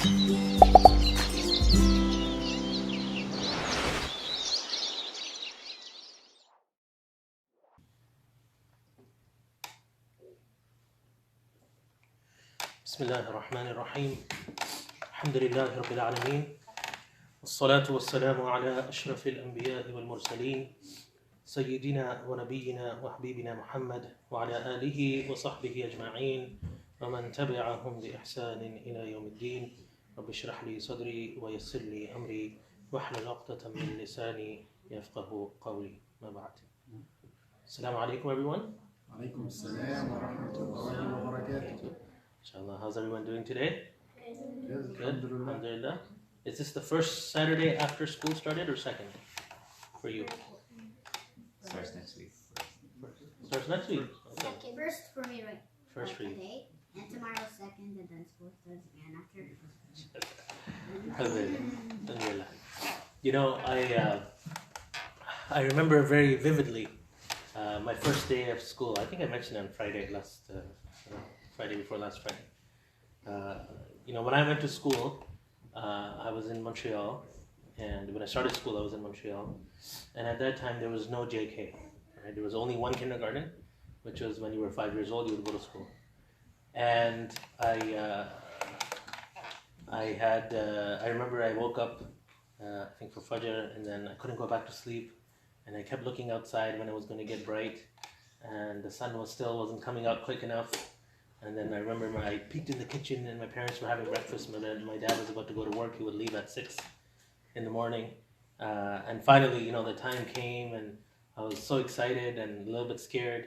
بسم الله الرحمن الرحيم الحمد لله رب العالمين والصلاة والسلام على أشرف الأنبياء والمرسلين سيدنا ونبينا وحبيبنا محمد وعلى آله وصحبه أجمعين ومن تبعهم بإحسان إلى يوم الدين رب اشرح لي صدري ويسر لي أمري واحلل عقدة من لساني يفقه قولي ما بعد. السلام عليكم everyone. عليكم السلام ورحمة الله وبركاته. Inshallah, how's everyone doing today? Good. Alhamdulillah. Is this the first Saturday after school started or second for you? Starts next week. Starts next week? Okay. Second. First for me, right? First for you. Today, and tomorrow second, and then school starts again after. Alhamdulillah. You know, I remember very vividly my first day of school. I think I mentioned it on Friday Friday before last Friday. You know, when I went to school, I was in Montreal, and when I started school, I was in Montreal, and at that time there was no JK. Right? There was only one kindergarten, which was when you were 5 years old, you would go to school. And I remember I woke up, I think for Fajr, and then I couldn't go back to sleep, and I kept looking outside when it was going to get bright, and the sun wasn't coming out quick enough. And then I remember I peeked in the kitchen and my parents were having breakfast. My dad was about to go to work. He would leave at 6 in the morning. And finally, you know, the time came and I was so excited and a little bit scared.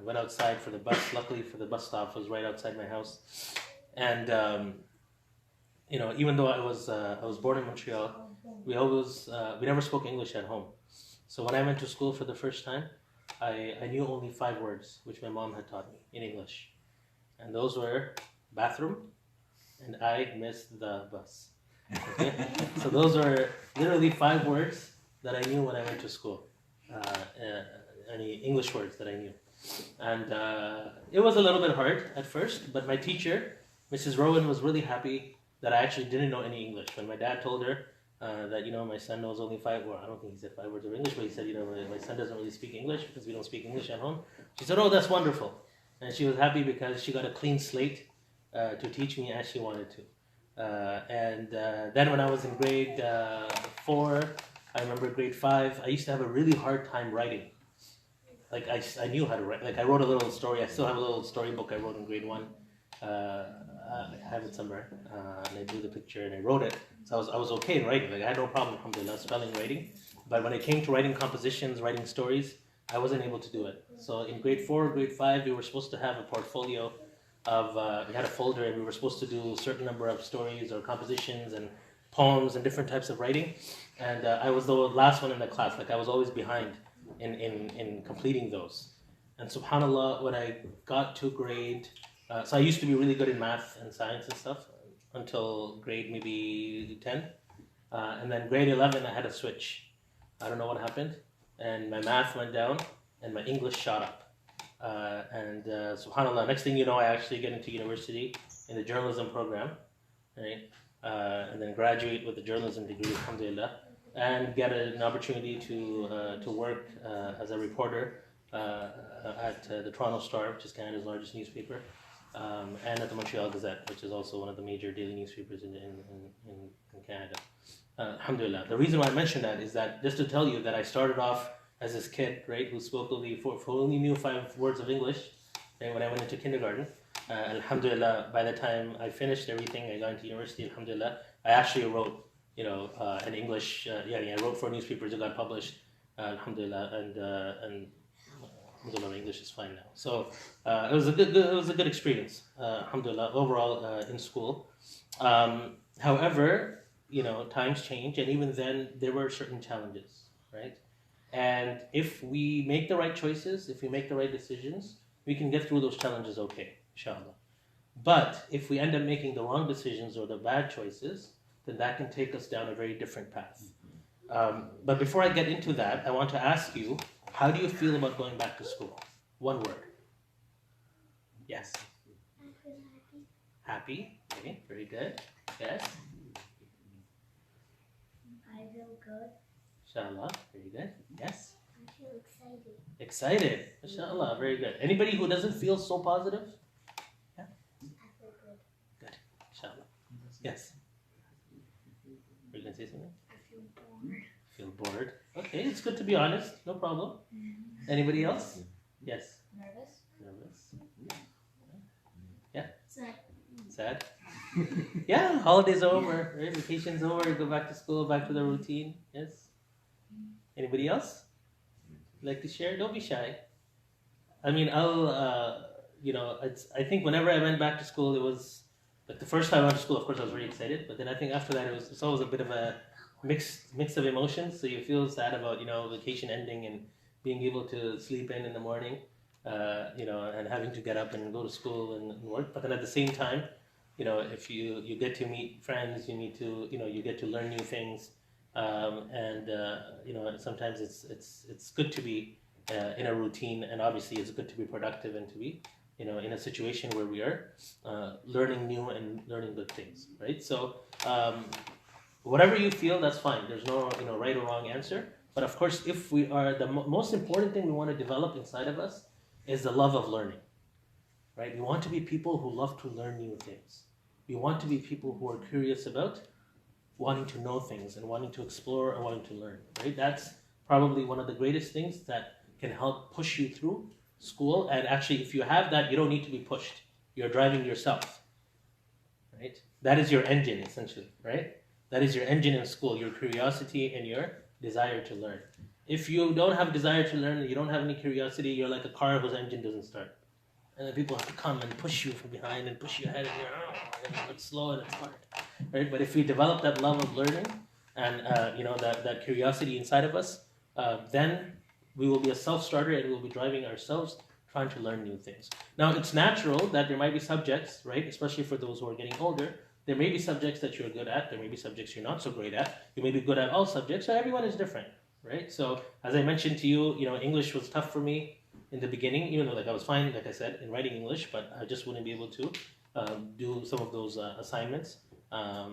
Went outside for the bus. Luckily for the bus stop was right outside my house. And, you know, even though I was born in Montreal, we never spoke English at home. So when I went to school for the first time, I knew only 5 words, which my mom had taught me in English. And those were bathroom, and I missed the bus. Okay? So those were literally 5 words that I knew when I went to school. Any English words that I knew. And it was a little bit hard at first, but my teacher, Mrs. Rowan, was really happy that I actually didn't know any English. When my dad told her that, you know, my son knows only 5 words, I don't think he said 5 words of English, but he said, you know, my son doesn't really speak English because we don't speak English at home. She said, oh, that's wonderful. And she was happy because she got a clean slate to teach me as she wanted to. Then when I was in grade 4, I remember grade 5, I used to have a really hard time writing. Like I knew how to write. Like I wrote a little story. I still have a little storybook I wrote in grade 1. I have it somewhere. And I drew the picture and I wrote it. So I was okay in writing. Like I had no problem, alhamdulillah, spelling, writing. But when it came to writing compositions, writing stories, I wasn't able to do it. So in grade 4, grade 5, we were supposed to have a portfolio of, we had a folder and we were supposed to do a certain number of stories or compositions and poems and different types of writing. And I was the last one in the class. Like I was always behind in completing those. And subhanAllah, when I got to grade, so I used to be really good in math and science and stuff until grade maybe 10. And then grade 11, I had a switch. I don't know what happened. And my math went down, and my English shot up. SubhanAllah, next thing you know, I actually get into university in the journalism program, right? And then graduate with a journalism degree, alhamdulillah, and get an opportunity to work as a reporter at the Toronto Star, which is Canada's largest newspaper, and at the Montreal Gazette, which is also one of the major daily newspapers in Canada. Alhamdulillah. The reason why I mentioned that is that just to tell you that I started off as this kid, right, who spoke only knew 5 words of English, right, when I went into kindergarten. Alhamdulillah, by the time I finished everything, I got into university, alhamdulillah, I actually wrote, you know, an English, I wrote for newspapers that got published, alhamdulillah, and alhamdulillah, my English is fine now. So it was a good experience, alhamdulillah, overall in school. However, you know, times change, and even then there were certain challenges, right? And if we make the right choices, if we make the right decisions, we can get through those challenges okay, inshallah. But if we end up making the wrong decisions or the bad choices, then that can take us down a very different path. But before I get into that, I want to ask you, how do you feel about going back to school? One word. Yes. Happy. Okay, very good. Yes. I feel good. Inshallah. Very good. Yes. I feel excited. Excited. Inshallah. Very good. Anybody who doesn't feel so positive? I feel good. Inshallah. Yes. Are you going to say something? I feel bored. Feel bored. Okay, it's good to be honest. No problem. Anybody else? Yes. Nervous. Nervous. Sad. Sad. Yeah, holidays are over, right? Vacation's over, you go back to school, back to the routine. Yes. Anybody else like to share? Don't be shy. I mean, I think whenever I went back to school, it was like the first time I went to school. Of course, I was very excited, but then I think after that, it's always a bit of a mix of emotions. So you feel sad about vacation ending and being able to sleep in the morning, and having to get up and go to school and work. But then at the same time, if you get to meet friends, you get to learn new things, sometimes it's good to be in a routine, and obviously it's good to be productive and to be in a situation where we are learning new and learning good things, right? So whatever you feel, that's fine. There's no right or wrong answer. But of course, if we are the most important thing we want to develop inside of us is the love of learning, right? We want to be people who love to learn new things. We want to be people who are curious about wanting to know things and wanting to explore and wanting to learn, right? That's probably one of the greatest things that can help push you through school. And actually, if you have that, you don't need to be pushed. You're driving yourself, right? That is your engine, essentially, right? That is your engine in school, your curiosity and your desire to learn. If you don't have desire to learn and you don't have any curiosity, you're like a car whose engine doesn't start. And then people have to come and push you from behind and push you ahead, and it's slow and it's hard, right? But if we develop that love of learning and that curiosity inside of us, then we will be a self-starter and we'll be driving ourselves, trying to learn new things. Now, it's natural that there might be subjects, right? Especially for those who are getting older, there may be subjects that you're good at. There may be subjects you're not so great at. You may be good at all subjects. So everyone is different, right? So as I mentioned to you, English was tough for me in the beginning, even though I was fine, like I said, in writing English, but I just wouldn't be able to do some of those assignments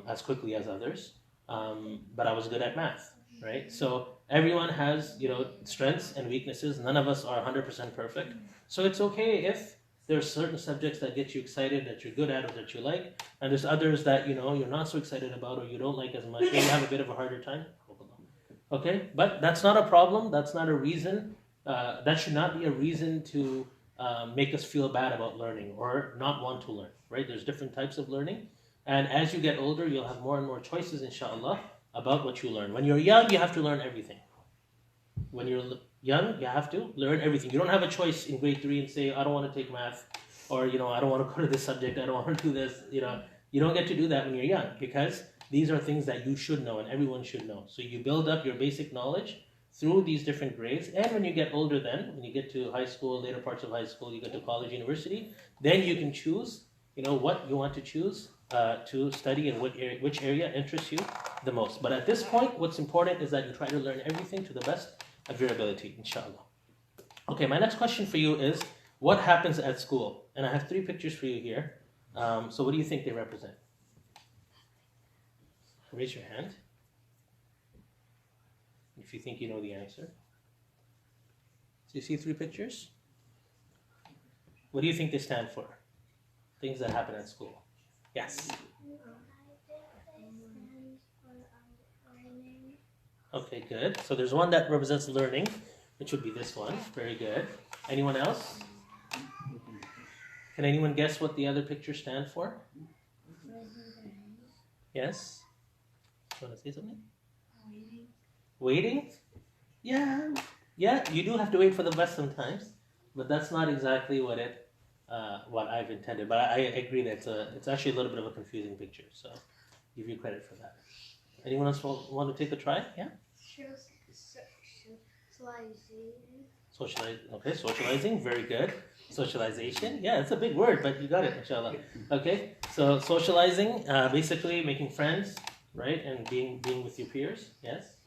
as quickly as others. But I was good at math, right? So everyone has, strengths and weaknesses. None of us are 100% perfect. So it's okay if there's certain subjects that get you excited, that you're good at, or that you like, and there's others that you're not so excited about, or you don't like as much, or you have a bit of a harder time. Okay, but that's not a problem. That's not a reason. That should not be a reason to make us feel bad about learning or not want to learn. Right? There's different types of learning, and as you get older, you'll have more and more choices, inshallah, about what you learn. When you're young, you have to learn everything. When you're young, you have to learn everything. You don't have a choice in grade 3 and say, I don't want to take math, or I don't want to go to this subject, I don't want to do this. You don't get to do that when you're young, because these are things that you should know and everyone should know. So you build up your basic knowledge through these different grades, and when you get older, then when you get to high school, later parts of high school, you get to college, university, then you can choose what you want to choose to study and which area interests you the most. But at this point, what's important is that you try to learn everything to the best of your ability, inshallah. Okay, my next question for you is, what happens at school? And I have 3 pictures for you here. So what do you think they represent? Raise your hand if you think you know the answer. So you see 3 pictures? What do you think they stand for? Things that happen at school. Yes? Okay, good. So there's one that represents learning, which would be this one. Very good. Anyone else? Can anyone guess what the other pictures stand for? Yes? You want to say something? Waiting? Yeah, you do have to wait for the bus sometimes, but that's not exactly what I've intended. But I agree that it's actually a little bit of a confusing picture, so give you credit for that. Anyone else want to take a try? Yeah? Socializing, very good. Socialization, yeah, it's a big word, but you got it, inshallah. Okay, so socializing, basically making friends, right, and being with your peers, yes?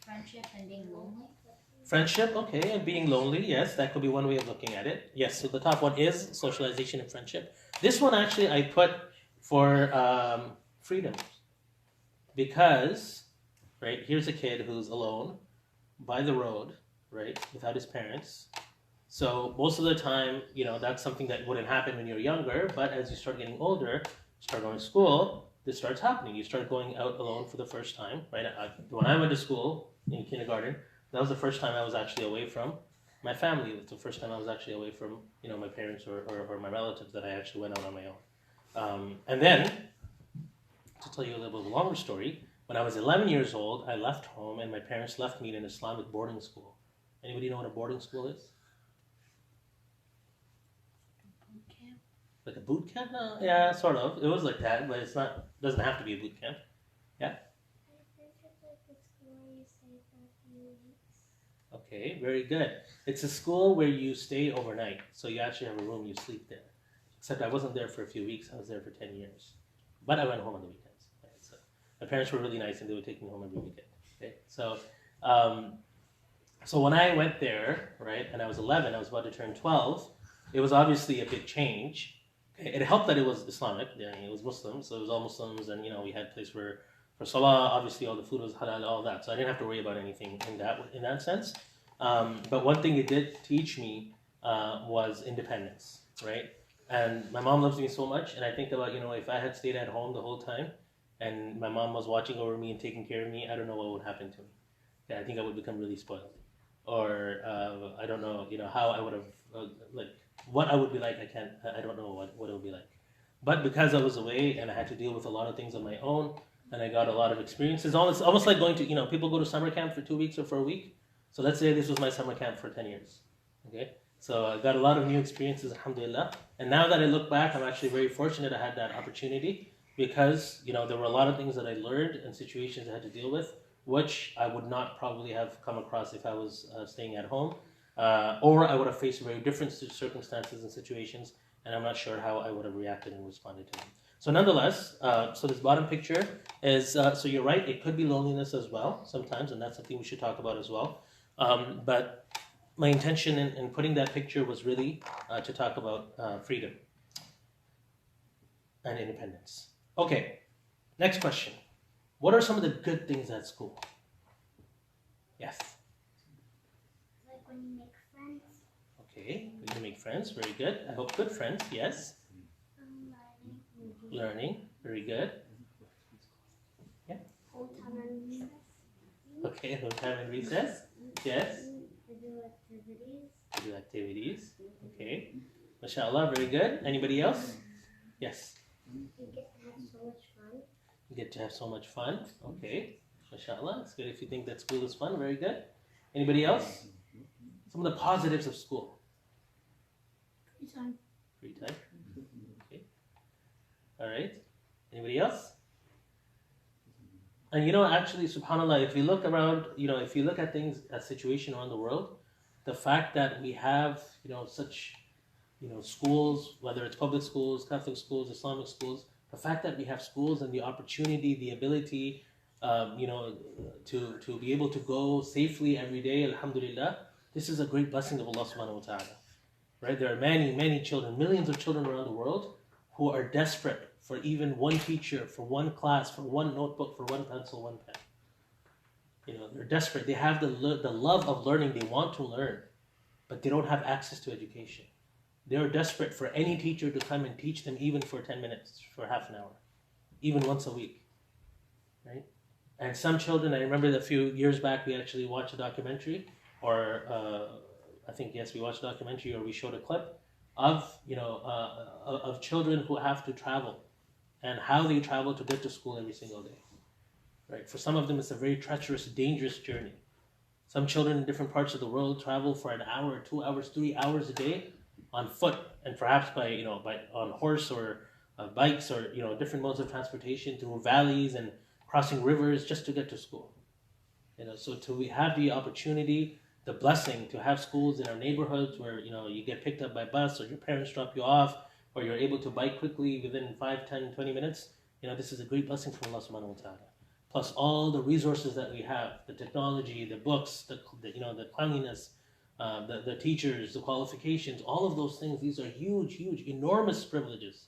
Friendship and being lonely. Friendship, okay, and being lonely, yes, that could be one way of looking at it. Yes, so the top one is socialization and friendship. This one actually I put for freedom. Because, right, here's a kid who's alone by the road, right, without his parents. So most of the time, that's something that wouldn't happen when you're younger, but as you start getting older, start going to school, this starts happening. You start going out alone for the first time, right? When I went to school in kindergarten, that was the first time I was actually away from my family. It was the first time I was actually away from, my parents or my relatives, that I actually went out on my own. And then, to tell you a little bit of a longer story, when I was 11 years old, I left home and my parents left me in an Islamic boarding school. Anybody know what a boarding school is? Like a boot camp? No, yeah, sort of. It was like that, but doesn't have to be a boot camp. Yeah? I think it's like a school where you stay for a few weeks. Okay, very good. It's a school where you stay overnight. So you actually have a room, you sleep there. Except I wasn't there for a few weeks, I was there for 10 years. But I went home on the weekends. Right? So my parents were really nice and they would take me home every weekend. Okay? So when I went there, right, and I was 11, I was about to turn 12, it was obviously a big change. It helped that it was Islamic. It was Muslim, so it was all Muslims, and we had a place for salah. Obviously, all the food was halal, all that. So I didn't have to worry about anything in that sense. But one thing it did teach me was independence, right? And my mom loves me so much, and I think about if I had stayed at home the whole time, and my mom was watching over me and taking care of me, I don't know what would happen to me. Yeah, I think I would become really spoiled, or I don't know, how I would have what I would be like. I don't know what it would be like. But because I was away and I had to deal with a lot of things on my own, and I got a lot of experiences. It's almost like going to, people go to summer camp for 2 weeks or for a week. So let's say this was my summer camp for 10 years. Okay? So I got a lot of new experiences, alhamdulillah. And now that I look back, I'm actually very fortunate I had that opportunity, because, there were a lot of things that I learned and situations I had to deal with, which I would not probably have come across if I was staying at home. Or I would have faced very different circumstances and situations, and I'm not sure how I would have reacted and responded to them. So nonetheless, so this bottom picture is, so you're right, it could be loneliness as well sometimes, and that's something we should talk about as well. But my intention in putting that picture was really to talk about freedom and independence. Okay, next question. What are some of the good things at school? Yes. Like when you make friends. Okay, we can make friends. Very good. I hope good friends. Yes. Learning. Very good. Yeah. Whole time and recess. Okay, whole time and recess. Yes. To do activities. To do activities. Okay. MashaAllah, very good. Anybody else? Yes. You get to have so much fun. You get to have so much fun. Okay. MashaAllah. It's good if you think that school is fun. Very good. Anybody else? Some of the positives of school. Free time. Free time. Okay. All right. Anybody else? And actually, subhanAllah, if you look around, if you look at things, a situation around the world, the fact that we have, such, schools, whether it's public schools, Catholic schools, Islamic schools, the fact that we have schools and the opportunity, the ability, to be able to go safely every day, alhamdulillah, this is a great blessing of Allah subhanahu wa ta'ala. Right? There are many, many children, millions of children around the world who are desperate for even one teacher, for one class, for one notebook, for one pencil, one pen. They're desperate. They have the love of learning. They want to learn, but they don't have access to education. They're desperate for any teacher to come and teach them, even for 10 minutes, for half an hour, even once a week. Right? And some children, I remember that a few years back, we actually watched a documentary, or I think, yes, we watched a documentary, or we showed a clip of, of children who have to travel, and how they travel to get to school every single day. Right? For some of them, it's a very treacherous, dangerous journey. Some children in different parts of the world travel for an hour, 2 hours, 3 hours a day on foot, and perhaps by on horse or bikes, or different modes of transportation through valleys and crossing rivers just to get to school. So we have the opportunity, the blessing to have schools in our neighborhoods where you get picked up by bus, or your parents drop you off, or you're able to bike quickly within 5, 10, 20 minutes. This is a great blessing from Allah subhanahu wa ta'ala. Plus all the resources that we have, the technology, the books, the cleanliness, the teachers, the qualifications, all of those things. These are huge, huge, enormous privileges,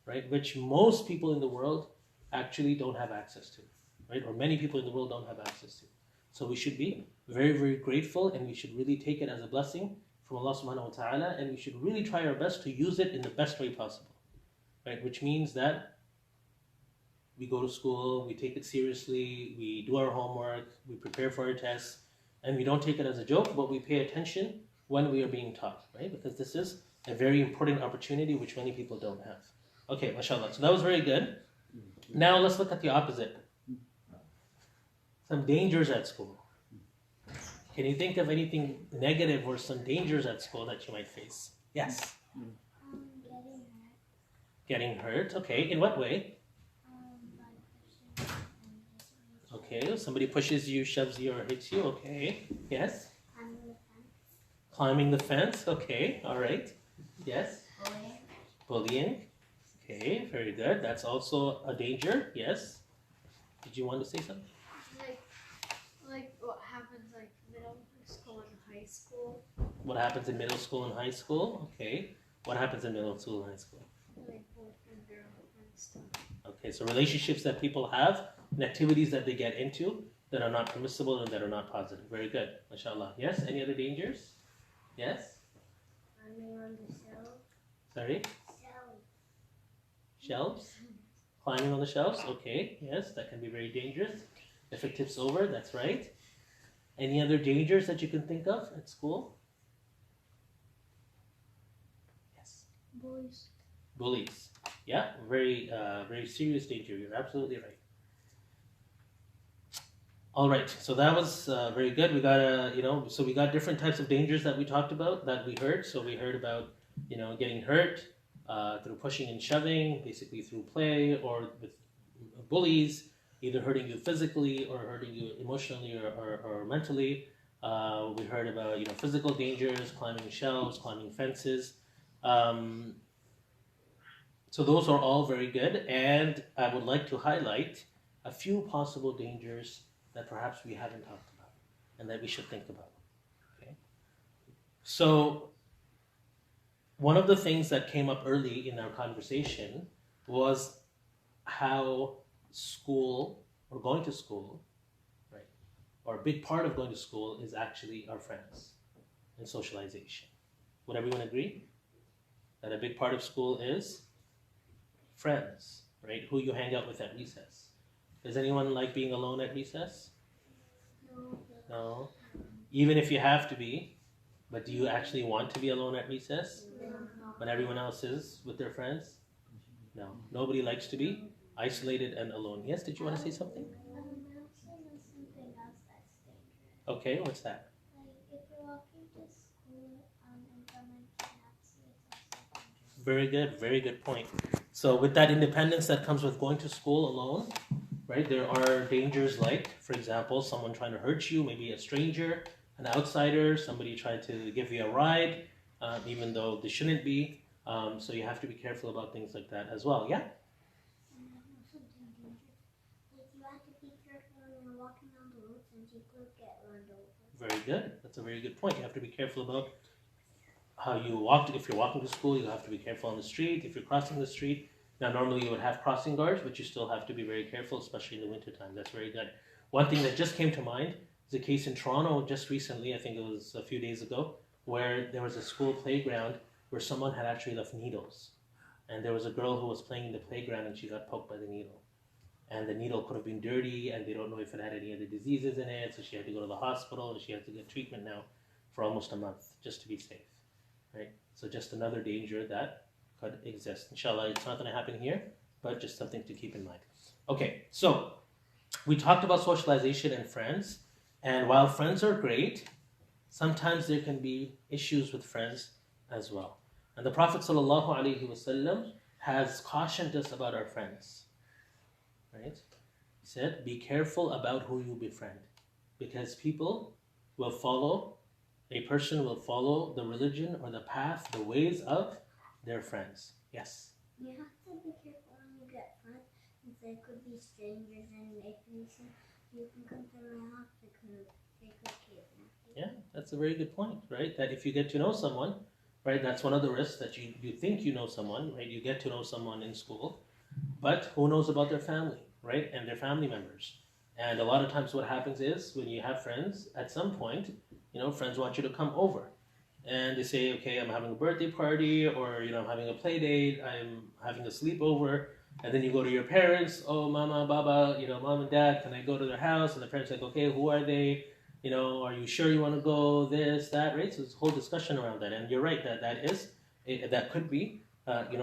right? Which most people in the world actually don't have access to, right? Or many people in the world don't have access to. So we should be very, very grateful, and we should really take it as a blessing from Allah subhanahu wa ta'ala, and we should really try our best to use it in the best way possible, right? Which means that we go to school, we take it seriously, we do our homework, we prepare for our tests, and we don't take it as a joke, but we pay attention when we are being taught, right? Because this is a very important opportunity which many people don't have. Okay, mashallah. So that was very good. Now let's look at the opposite. Some dangers at school. Can you think of anything negative or some dangers at school that you might face? Yes. Getting hurt. Getting hurt. Okay. In what way? By pushing and just Okay. Somebody pushes you, shoves you, or hits you. Okay. Yes. climbing the fence. Climbing the fence. Okay. All right. Yes. Bullying. Bullying. Okay. Very good. That's also a danger. Yes. Did you want to say something? Like what happens like middle school and high school. What happens in middle school and high school? Okay. What happens in middle school and high school? Like boyfriend, girlfriend stuff. Okay, so relationships that people have and activities that they get into that are not permissible and that are not positive. Very good, mashallah. Yes, any other dangers? Yes? Climbing on the shelf. Sorry? Shelf. Shelves? Climbing on the shelves? Okay, yes, that can be very dangerous. If it tips over, that's right. Any other dangers that you can think of at school? Yes. Boys. Bullies. Yeah, very, very serious danger. You're absolutely right. All right, so that was very good. We got so we got different types of dangers that we talked about, that we heard. So we heard about, getting hurt through pushing and shoving, basically through play or with bullies, either hurting you physically or hurting you emotionally or mentally. We heard about, physical dangers, climbing shelves, climbing fences. So those are all very good, and I would like to highlight a few possible dangers that perhaps we haven't talked about and that we should think about. Okay. So one of the things that came up early in our conversation was how school, or going to school, right, or a big part of going to school is actually our friends and socialization. Would everyone agree that a big part of school is friends, right? Who you hang out with at recess. Does anyone like being alone at recess? No. No. Even if you have to be, but do you actually want to be alone at recess when everyone else is with their friends? No. Nobody likes to be isolated and alone. Yes, did you want to say something? I also know something else that's dangerous. Okay, what's that? Like if you're walking to school and someone kidnaps you, it's also dangerous. Very good point. So with that independence that comes with going to school alone, right, there are dangers like, for example, someone trying to hurt you, maybe a stranger, an outsider, somebody trying to give you a ride, even though they shouldn't be. So you have to be careful about things like that as well. Yeah? And I know something dangerous. Like you have to be careful when you're walking on the road since you could get run over. Very good. That's a very good point. You have to be careful about how you walk. If you're walking to school, you have to be careful on the street. If you're crossing the street, now normally you would have crossing guards, but you still have to be very careful, especially in the wintertime. That's very good. One thing that just came to mind is a case in Toronto just recently, I think it was a few days ago, where there was a school playground where someone had actually left needles. And there was a girl who was playing in the playground and she got poked by the needle. And the needle could have been dirty and they don't know if it had any other diseases in it, so she had to go to the hospital and she had to get treatment now for almost a month just to be safe. Right? So just another danger that could exist. Inshallah, it's not going to happen here, but just something to keep in mind. Okay, so we talked about socialization and friends, and while friends are great, sometimes there can be issues with friends as well. And the Prophet ﷺ has cautioned us about our friends. Right? He said, be careful about who you befriend, because people will follow, a person will follow the religion or the path, the ways of their friends. Yes? You have to be careful when you get friends, since they could be strangers, and if you see you can come to my house, they could kidnap you. Yeah, that's a very good point, right? That if you get to know someone, right, that's one of the risks, that you think you know someone, right? You get to know someone in school, but who knows about their family, right? And their family members. And a lot of times what happens is when you have friends, at some point, friends want you to come over. And they say, okay, I'm having a birthday party, or, I'm having a play date, I'm having a sleepover. And then you go to your parents, oh, mama, baba, mom and dad, can I go to their house? And the parents are like, okay, who are they? Are you sure you want to go? This, that, right? So there's a whole discussion around that. And you're right, that could be,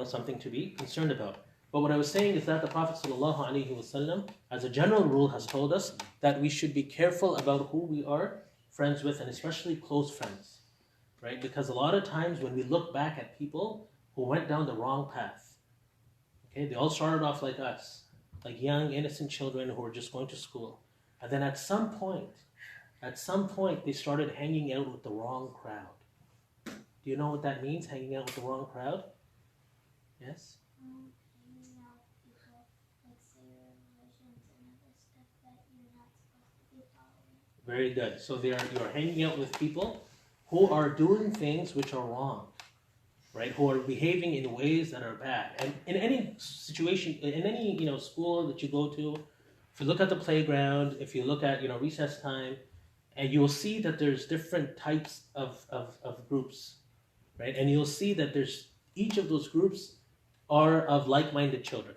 something to be concerned about. But what I was saying is that the Prophet ﷺ, as a general rule, has told us that we should be careful about who we are friends with, and especially close friends, right? Because a lot of times when we look back at people who went down the wrong path, okay, they all started off like us, like young, innocent children who were just going to school. And then at some point, they started hanging out with the wrong crowd. Do you know what that means, hanging out with the wrong crowd? Yes? Hanging out with people, like say religions and other stuff that you're not supposed to be following. Very good. So you're hanging out with people who are doing things which are wrong, right? Who are behaving in ways that are bad. And in any situation, in any school that you go to, if you look at the playground, if you look at recess time, and you'll see that there's different types of groups, right? And you'll see that each of those groups are of like-minded children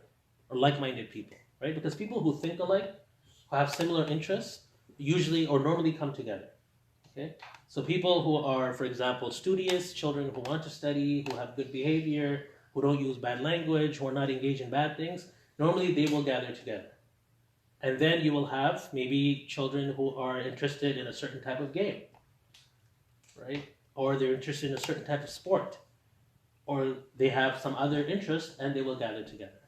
or like-minded people, right? Because people who think alike, who have similar interests, usually or normally come together. Okay? So people who are, for example, studious, children who want to study, who have good behavior, who don't use bad language, who are not engaged in bad things, normally they will gather together. And then you will have maybe children who are interested in a certain type of game, right? Or they're interested in a certain type of sport, or they have some other interest and they will gather together,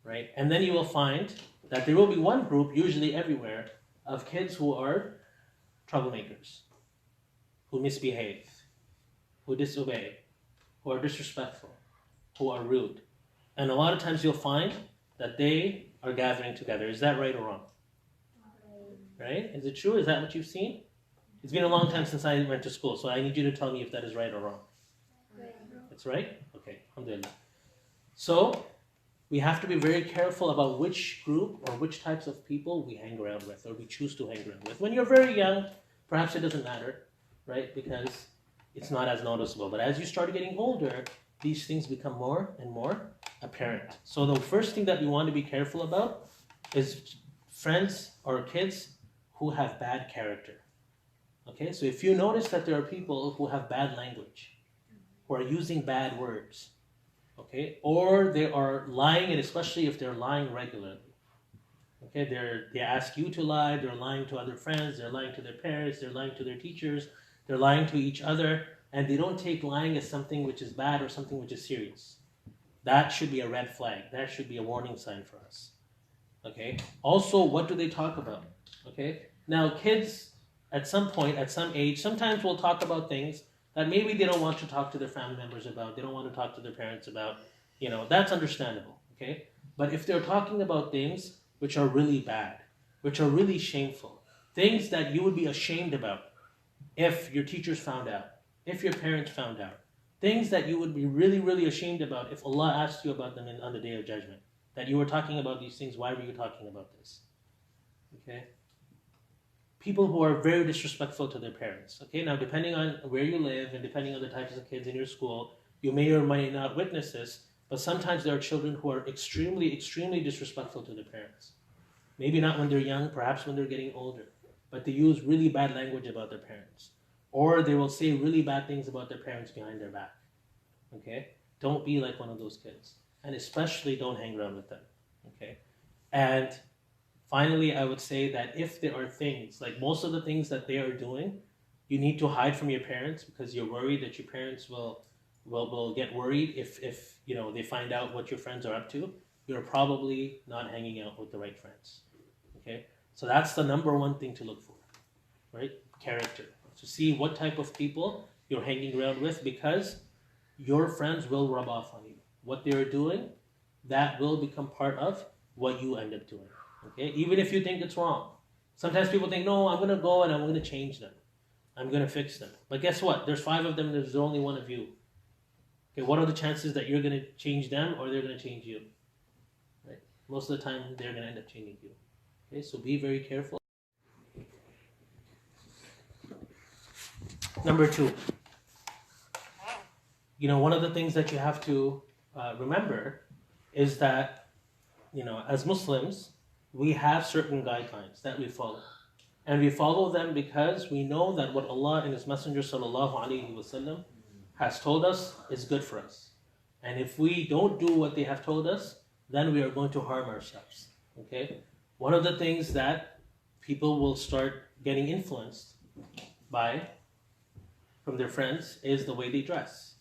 right? And then you will find that there will be one group, usually everywhere, of kids who are troublemakers, who misbehave, who disobey, who are disrespectful, who are rude. And a lot of times you'll find that they are gathering together. Is that right or wrong? Right? Is it true? Is that what you've seen? It's been a long time since I went to school, so I need you to tell me if that is right or wrong. It's right? Okay, alhamdulillah. So, we have to be very careful about which group or which types of people we hang around with or we choose to hang around with. When you're very young, perhaps it doesn't matter, right? Because it's not as noticeable. But as you start getting older, these things become more and more apparent. So the first thing that we want to be careful about is friends or kids who have bad character. Okay, so if you notice that there are people who have bad language, who are using bad words, okay, or they are lying, and especially if they're lying regularly. Okay, they ask you to lie, they're lying to other friends, they're lying to their parents, they're lying to their teachers, they're lying to each other, and they don't take lying as something which is bad or something which is serious. That should be a red flag. That should be a warning sign for us. Okay? Also, what do they talk about? Okay? Now, kids, at some point, at some age, sometimes will talk about things that maybe they don't want to talk to their family members about, they don't want to talk to their parents about, that's understandable, okay? But if they're talking about things which are really bad, which are really shameful, things that you would be ashamed about if your teachers found out, if your parents found out, things that you would be really, really ashamed about if Allah asked you about them on the Day of Judgment, that you were talking about these things, why were you talking about this? Okay? People who are very disrespectful to their parents. Okay, now depending on where you live and depending on the types of kids in your school, you may or may not witness this, but sometimes there are children who are extremely, extremely disrespectful to their parents. Maybe not when they're young, perhaps when they're getting older, but they use really bad language about their parents. Or they will say really bad things about their parents behind their back. Okay? Don't be like one of those kids. And especially don't hang around with them. Okay? And finally, I would say that if there are things, like most of the things that they are doing, you need to hide from your parents because you're worried that your parents will get worried if they find out what your friends are up to. You're probably not hanging out with the right friends. Okay? So that's the number one thing to look for. Right? Character. To see what type of people you're hanging around with, because your friends will rub off on you. What they're doing, that will become part of what you end up doing. Okay? Even if you think it's wrong. Sometimes people think, no, I'm going to go and I'm going to change them. I'm going to fix them. But guess what? There's 5 of them, there's only 1 of you. Okay, what are the chances that you're going to change them or they're going to change you? Right? most of the time they're going to end up changing you. Okay, so be very careful. Number 2, one of the things that you have to remember is that, as Muslims, we have certain guidelines that we follow. And we follow them because we know that what Allah and His Messenger ﷺ has told us is good for us. And if we don't do what they have told us, then we are going to harm ourselves. Okay? One of the things that people will start getting influenced by from their friends is the way they dress.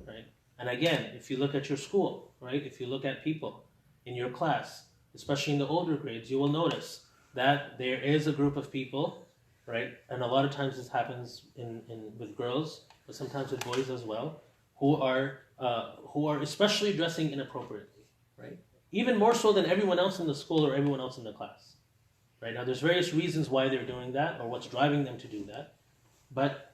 Right? And again, if you look at your school, right? If you look at people in your class, especially in the older grades, you will notice that there is a group of people, right? And a lot of times this happens with girls, but sometimes with boys as well, who are especially dressing inappropriately, right? Even more so than everyone else in the school or everyone else in the class, right? Now, there's various reasons why they're doing that or what's driving them to do that, but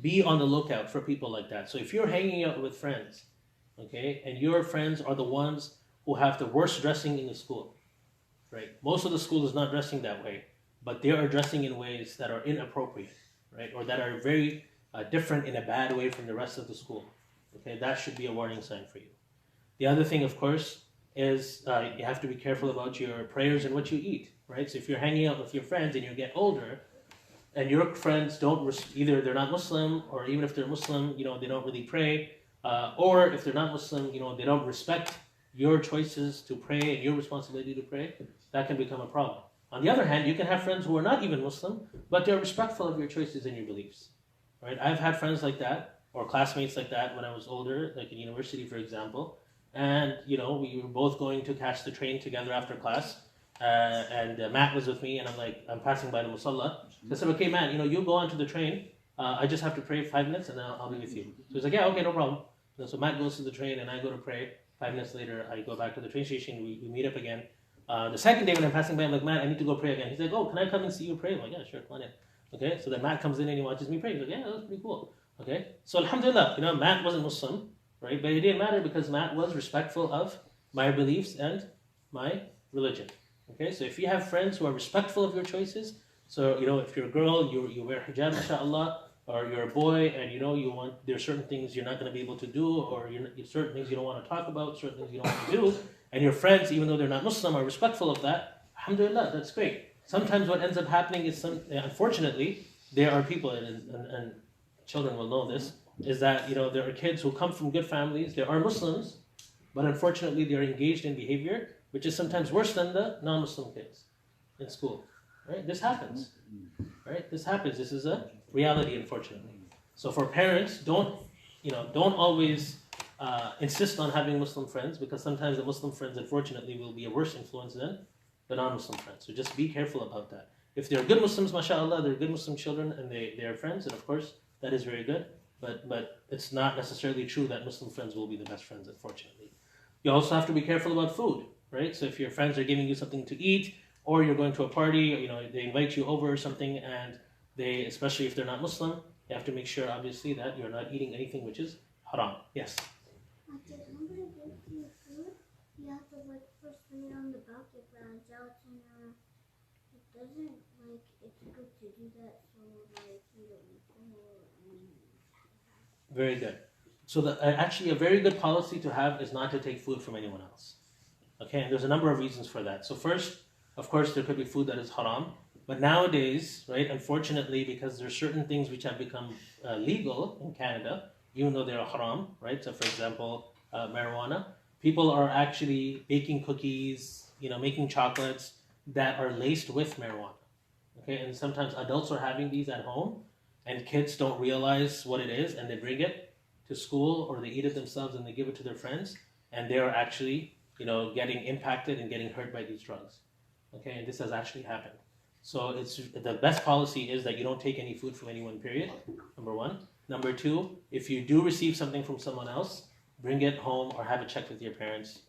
be on the lookout for people like that. So if you're hanging out with friends, okay, and your friends are the ones who have the worst dressing in the school, right? Most of the school is not dressing that way, but they are dressing in ways that are inappropriate, right? Or that are very different in a bad way from the rest of the school. Okay, that should be a warning sign for you. The other thing, of course, is you have to be careful about your prayers and what you eat, right? So if you're hanging out with your friends and you get older, and your friends either they're not Muslim, or even if they're Muslim, they don't really pray, or if they're not Muslim, they don't respect your choices to pray and your responsibility to pray, that can become a problem. On the other hand, you can have friends who are not even Muslim, but they're respectful of your choices and your beliefs, right? I've had friends like that, or classmates like that when I was older, like in university, for example, and, we were both going to catch the train together after class, and Matt was with me, and I'm passing by the musalla. So I said, okay, Matt, you go onto the train. I just have to pray 5 minutes, and then I'll be with you. So he's like, yeah, okay, no problem. So Matt goes to the train, and I go to pray. 5 minutes later, I go back to the train station. We meet up again. The second day when I'm passing by, I'm like, Matt, I need to go pray again. He's like, oh, can I come and see you pray? I'm like, yeah, sure, come on in. Okay, so then Matt comes in and he watches me pray. He's like, yeah, that was pretty cool. Okay, so alhamdulillah, Matt wasn't Muslim, right? But it didn't matter because Matt was respectful of my beliefs and my religion. Okay, so if you have friends who are respectful of your choices, so if you're a girl, you wear hijab, mashallah, or you're a boy, and there are certain things you're not going to be able to do, or certain things you don't want to talk about, certain things you don't want to do, and your friends, even though they're not Muslim, are respectful of that, alhamdulillah, that's great. Sometimes what ends up happening is, unfortunately, there are people, and children will know this, is that there are kids who come from good families, there are Muslims, but unfortunately they are engaged in behavior which is sometimes worse than the non-Muslim kids in school. Right? This happens. Right? This happens. This is a reality, unfortunately. So for parents, don't always insist on having Muslim friends, because sometimes the Muslim friends, unfortunately, will be a worse influence than the non-Muslim friends. So just be careful about that. If they're good Muslims, mashallah, they're good Muslim children, and they are friends, and of course, that is very good. But it's not necessarily true that Muslim friends will be the best friends, unfortunately. You also have to be careful about food, right? So if your friends are giving you something to eat, or you're going to a party, they invite you over or something, and they, especially if they're not Muslim, you have to make sure, obviously, that you're not eating anything which is haram. Yes? Remember to give you food, you have to first lay it on the bucket, gelatin, it doesn't, it's good to do that, so, you don't fall and... Very good. So actually a very good policy to have is not to take food from anyone else. Okay, and there's a number of reasons for that. So first, of course, there could be food that is haram, but nowadays, right, unfortunately, because there are certain things which have become legal in Canada, even though they're haram, right? So for example, marijuana, people are actually baking cookies, making chocolates that are laced with marijuana. Okay, and sometimes adults are having these at home, and kids don't realize what it is, and they bring it to school, or they eat it themselves and they give it to their friends, and they are actually, getting impacted and getting hurt by these drugs. Okay, and this has actually happened. So it's the best policy is that you don't take any food from anyone, period, number one. Number two, if you do receive something from someone else, bring it home or have it checked with your parents,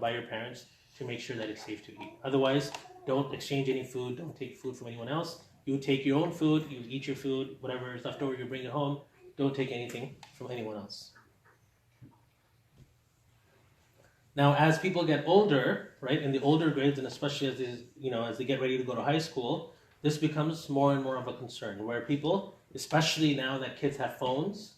by your parents, to make sure that it's safe to eat. Otherwise, don't exchange any food, don't take food from anyone else. You take your own food, you eat your food, whatever is left over, you bring it home. Don't take anything from anyone else. Now, as people get older, right, in the older grades, and especially as they get ready to go to high school, this becomes more and more of a concern. Where people, especially now that kids have phones,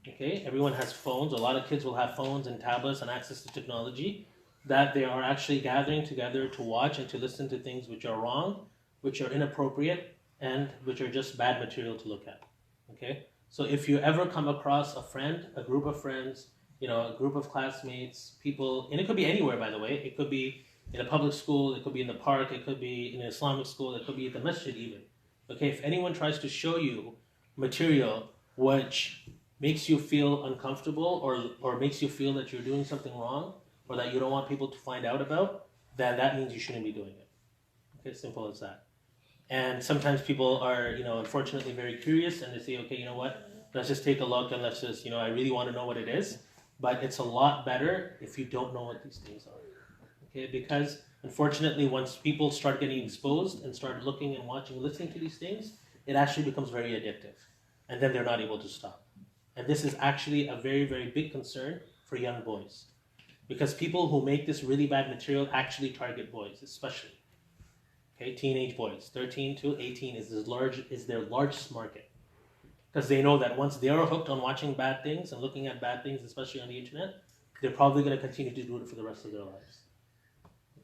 okay, everyone has phones. A lot of kids will have phones and tablets and access to technology. That they are actually gathering together to watch and to listen to things which are wrong, which are inappropriate, and which are just bad material to look at. Okay, so if you ever come across a friend, a group of friends, a group of classmates, people, and it could be anywhere, by the way. It could be in a public school, it could be in the park, it could be in an Islamic school, it could be at the masjid even. Okay, if anyone tries to show you material which makes you feel uncomfortable or makes you feel that you're doing something wrong or that you don't want people to find out about, then that means you shouldn't be doing it. Okay, simple as that. And sometimes people are, unfortunately very curious and they say, okay, you know what, let's just take a look and let's just, I really want to know what it is. But it's a lot better if you don't know what these things are. Okay, because unfortunately once people start getting exposed and start looking and watching, listening to these things, it actually becomes very addictive. And then they're not able to stop. And this is actually a very, very big concern for young boys. Because people who make this really bad material actually target boys, especially. Okay, teenage boys, 13 to 18 is their largest market. Because they know that once they are hooked on watching bad things and looking at bad things, especially on the internet, they're probably going to continue to do it for the rest of their lives.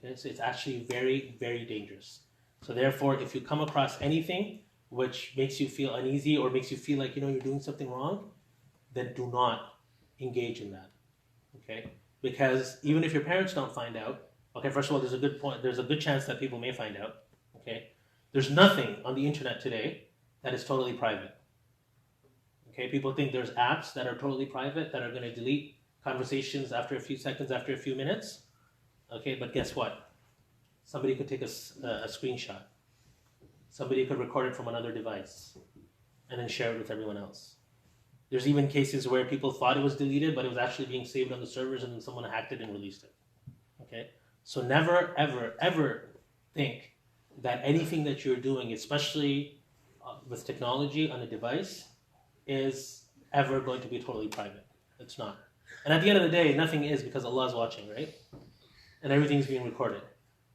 Okay, so it's actually very, very dangerous. So therefore, if you come across anything which makes you feel uneasy or makes you feel like you're doing something wrong, then do not engage in that. Okay, because even if your parents don't find out, okay, first of all, there's a good chance that people may find out. Okay, there's nothing on the internet today that is totally private. Okay, people think there's apps that are totally private that are going to delete conversations after a few seconds, after a few minutes. Okay, but guess what? Somebody could take a screenshot. Somebody could record it from another device and then share it with everyone else. There's even cases where people thought it was deleted, but it was actually being saved on the servers and then someone hacked it and released it. Okay, so never, ever, ever think that anything that you're doing, especially with technology on a device, is ever going to be totally private. It's not. And at the end of the day, nothing is, because Allah is watching, right? And everything's being recorded.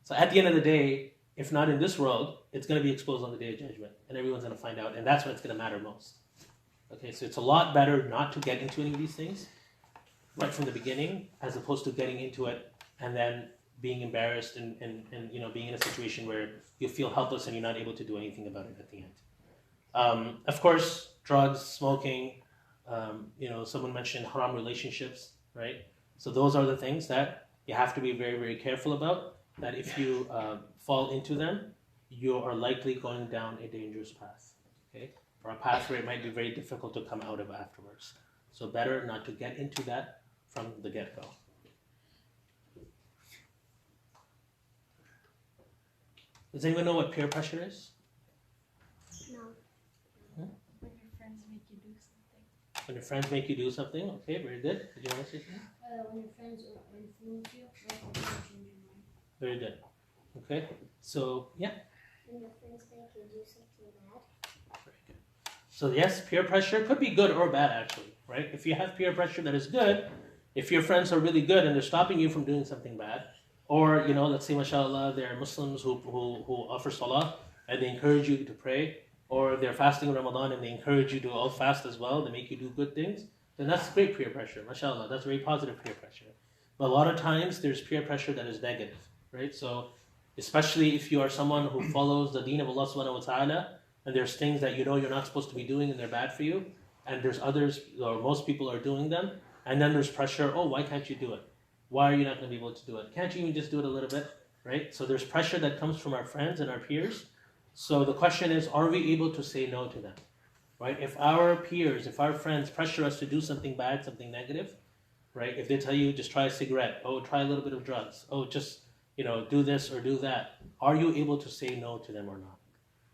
So at the end of the day, if not in this world, it's going to be exposed on the Day of Judgment. And everyone's going to find out. And that's when it's going to matter most. Okay, so it's a lot better not to get into any of these things right from the beginning, as opposed to getting into it and then being embarrassed and being in a situation where you feel helpless and you're not able to do anything about it at the end. Of course, drugs, smoking, someone mentioned haram relationships, right? So those are the things that you have to be very, very careful about, that if you fall into them, you are likely going down a dangerous path, okay? Or a path where it might be very difficult to come out of afterwards. So better not to get into that from the get-go. Does anyone know what peer pressure is? No. When your friends make you do something. When your friends make you do something, okay, very good. Did you want to say something? When your friends influence you, like when you change your mind. Very good. Okay, so yeah. When your friends make you do something bad. Very good. So yes, peer pressure could be good or bad actually, right? If you have peer pressure that is good, if your friends are really good and they're stopping you from doing something bad, or let's say, mashallah, they're Muslims who offer salah and they encourage you to pray, or they're fasting in Ramadan and they encourage you to all fast as well, they make you do good things, then that's great peer pressure, mashallah, that's very positive peer pressure. But a lot of times there's peer pressure that is negative, right? So especially if you are someone who follows the deen of Allah subhanahu wa ta'ala, and there's things that you're not supposed to be doing and they're bad for you, and there's others, or most people are doing them, and then there's pressure, oh, why can't you do it? Why are you not going to be able to do it? Can't you even just do it a little bit, right? So there's pressure that comes from our friends and our peers. So the question is, are we able to say no to them, right? If our peers, if our friends pressure us to do something bad, something negative, right? If they tell you, just try a cigarette, oh, try a little bit of drugs, oh, just, do this or do that, are you able to say no to them or not,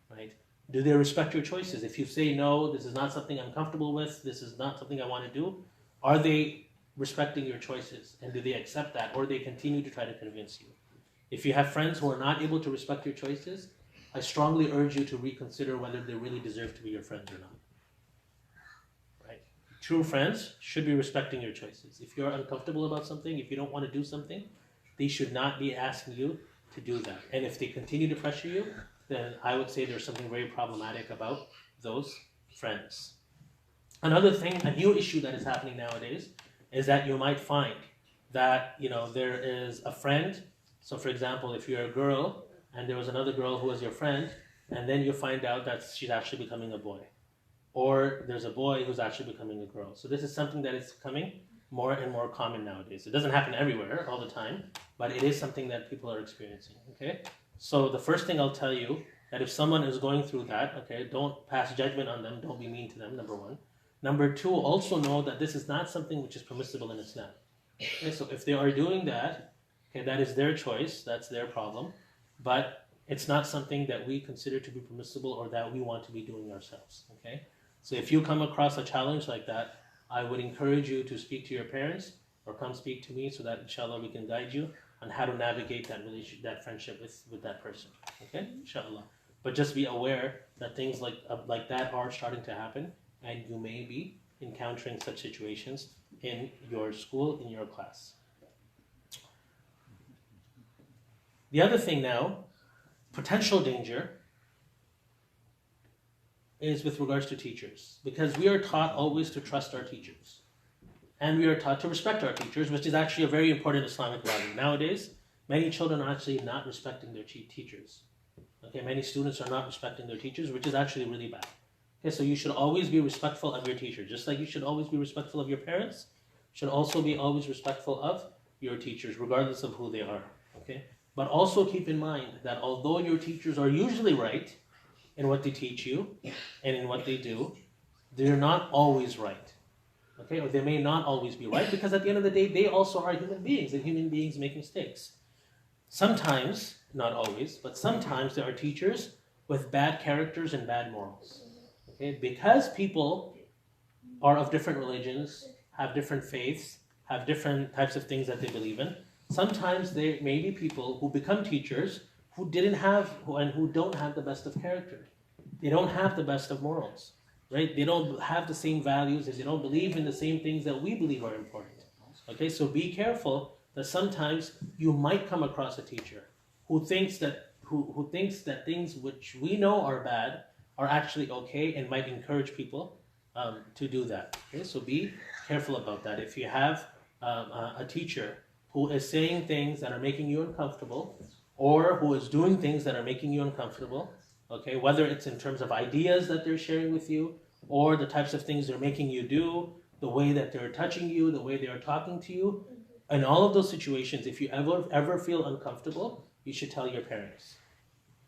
right? Do they respect your choices? If you say, no, this is not something I'm comfortable with, this is not something I want to do, are they respecting your choices? And do they accept that? Or they continue to try to convince you? If you have friends who are not able to respect your choices, I strongly urge you to reconsider whether they really deserve to be your friends or not. Right? true friends should be respecting your choices. If you're uncomfortable about something, if you don't want to do something, they should not be asking you to do that. And if they continue to pressure you, then I would say there's something very problematic about those friends. Another thing, a new issue that is happening nowadays is that you might find that, there is a friend. So for example, if you're a girl and there was another girl who was your friend, and then you find out that she's actually becoming a boy. Or there's a boy who's actually becoming a girl. So this is something that is becoming more and more common nowadays. It doesn't happen everywhere all the time, but it is something that people are experiencing, okay? So the first thing I'll tell you, that if someone is going through that, okay, don't pass judgment on them, don't be mean to them, number one. Number two, also know that this is not something which is permissible in Islam. Okay, so if they are doing that, okay, that is their choice, that's their problem, but it's not something that we consider to be permissible or that we want to be doing ourselves, okay? So if you come across a challenge like that, I would encourage you to speak to your parents or come speak to me so that inshallah we can guide you on how to navigate that relationship, that friendship with that person, okay? Inshallah. But just be aware that things like that are starting to happen, and you may be encountering such situations in your school, in your class. The other thing now, potential danger, is with regards to teachers. Because we are taught always to trust our teachers. And we are taught to respect our teachers, which is actually a very important Islamic value. Nowadays, many children are actually not respecting their teachers. Okay, many students are not respecting their teachers, which is actually really bad. Okay, so you should always be respectful of your teacher. Just like you should always be respectful of your parents, you should also be always respectful of your teachers, regardless of who they are. Okay? But also keep in mind that although your teachers are usually right in what they teach you and in what they do, they're not always right. Okay? Or they may not always be right, because at the end of the day, they also are human beings, and human beings make mistakes. Sometimes, not always, but sometimes there are teachers with bad characters and bad morals. Okay? Because people are of different religions, have different faiths, have different types of things that they believe in, sometimes there may be people who become teachers who don't have the best of character. They don't have the best of morals, right? They don't have the same values, and they don't believe in the same things that we believe are important. Okay, so be careful that sometimes you might come across a teacher who thinks that things which we know are bad are actually okay and might encourage people to do that. Okay, so be careful about that. If you have a teacher who is saying things that are making you uncomfortable, or who is doing things that are making you uncomfortable, okay, whether it's in terms of ideas that they're sharing with you, or the types of things they're making you do, the way that they're touching you, the way they are talking to you, in all of those situations, if you ever feel uncomfortable, you should tell your parents.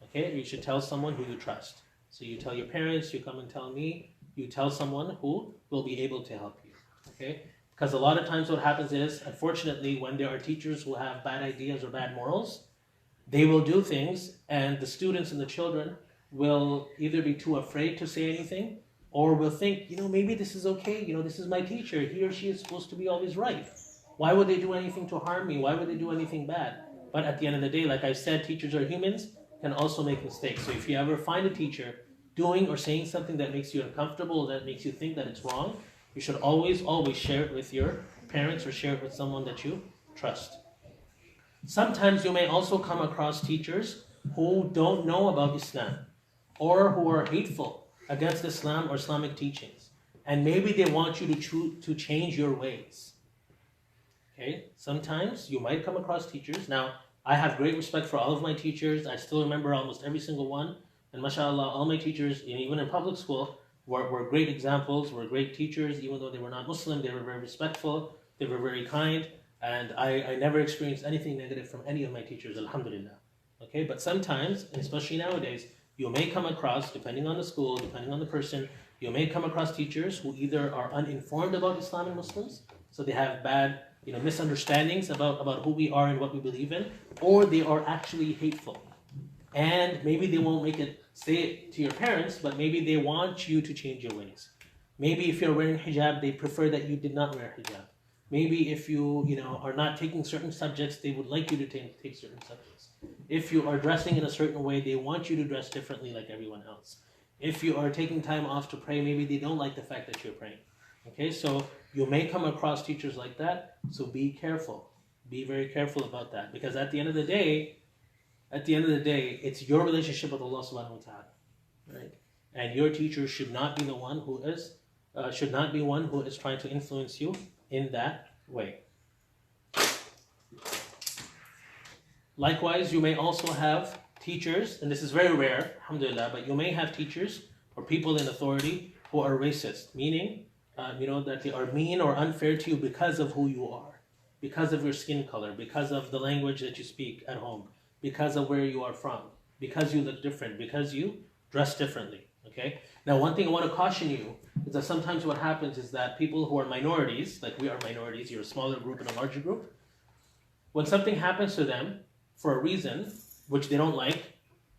Okay, you should tell someone who you trust. So you tell your parents, you come and tell me, you tell someone who will be able to help you. Okay? Because a lot of times what happens is, unfortunately, when there are teachers who have bad ideas or bad morals, they will do things, and the students and the children will either be too afraid to say anything, or will think, maybe this is okay, this is my teacher, he or she is supposed to be always right. Why would they do anything to harm me? Why would they do anything bad? But at the end of the day, like I said, teachers are humans, can also make mistakes. So if you ever find a teacher doing or saying something that makes you uncomfortable, that makes you think that it's wrong, you should always share it with your parents or share it with someone that you trust. Sometimes you may also come across teachers who don't know about Islam, or who are hateful against Islam or Islamic teachings. And maybe they want you to change your ways. Okay? Sometimes you might come across teachers. Now, I have great respect for all of my teachers. I still remember almost every single one. And mashallah, all my teachers, even in public school, were great examples, were great teachers. Even though they were not Muslim, they were very respectful, they were very kind. And I never experienced anything negative from any of my teachers, alhamdulillah. Okay, but sometimes, especially nowadays, you may come across, depending on the school, depending on the person, you may come across teachers who either are uninformed about Islam and Muslims, so they have bad misunderstandings about who we are and what we believe in, or they are actually hateful. And maybe they won't say it to your parents, but maybe they want you to change your ways. Maybe if you're wearing hijab, they prefer that you did not wear hijab. Maybe if you are not taking certain subjects, they would like you to take certain subjects. If you are dressing in a certain way, they want you to dress differently like everyone else. If you are taking time off to pray, maybe they don't like the fact that you're praying. Okay, so you may come across teachers like that, so be careful. Be very careful about that, because at the end of the day, it's your relationship with Allah subhanahu wa ta'ala, right? And your teacher should not be the one who is trying to influence you in that way. Likewise, you may also have teachers, and this is very rare, alhamdulillah, but you may have teachers or people in authority who are racist, meaning that they are mean or unfair to you because of who you are, because of your skin color, because of the language that you speak at home, because of where you are from, because you look different, because you dress differently. Okay? Now, one thing I want to caution you is that sometimes what happens is that people who are minorities, like we are minorities, you're a smaller group and a larger group, when something happens to them for a reason which they don't like,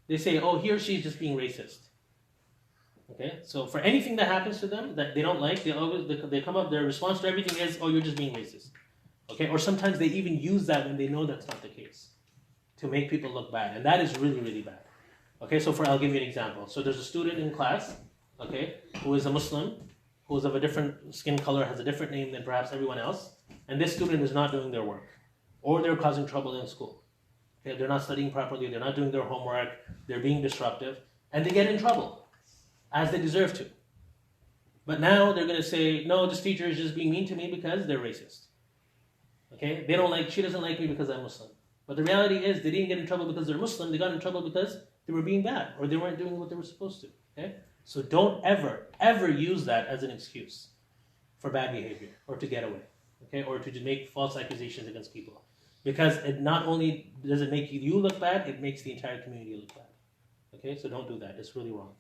they say, oh, he or she is just being racist. Okay? So for anything that happens to them that they don't like, they come up, their response to everything is, oh, you're just being racist. Okay? Or sometimes they even use that when they know that's not the case, to make people look bad. And that is really, really bad. Okay, so I'll give you an example. So there's a student in class, okay, who is a Muslim, who is of a different skin color, has a different name than perhaps everyone else, and this student is not doing their work, or they're causing trouble in school. Okay, they're not studying properly, they're not doing their homework, they're being disruptive, and they get in trouble, as they deserve to. But now they're going to say, no, this teacher is just being mean to me because they're racist. Okay, she doesn't like me because I'm Muslim. But the reality is, they didn't get in trouble because they're Muslim, they got in trouble because they were being bad, or they weren't doing what they were supposed to. Okay? So don't ever use that as an excuse for bad behavior, or to get away, okay, or to make false accusations against people. Because it not only does it make you look bad, it makes the entire community look bad. Okay? So don't do that. It's really wrong.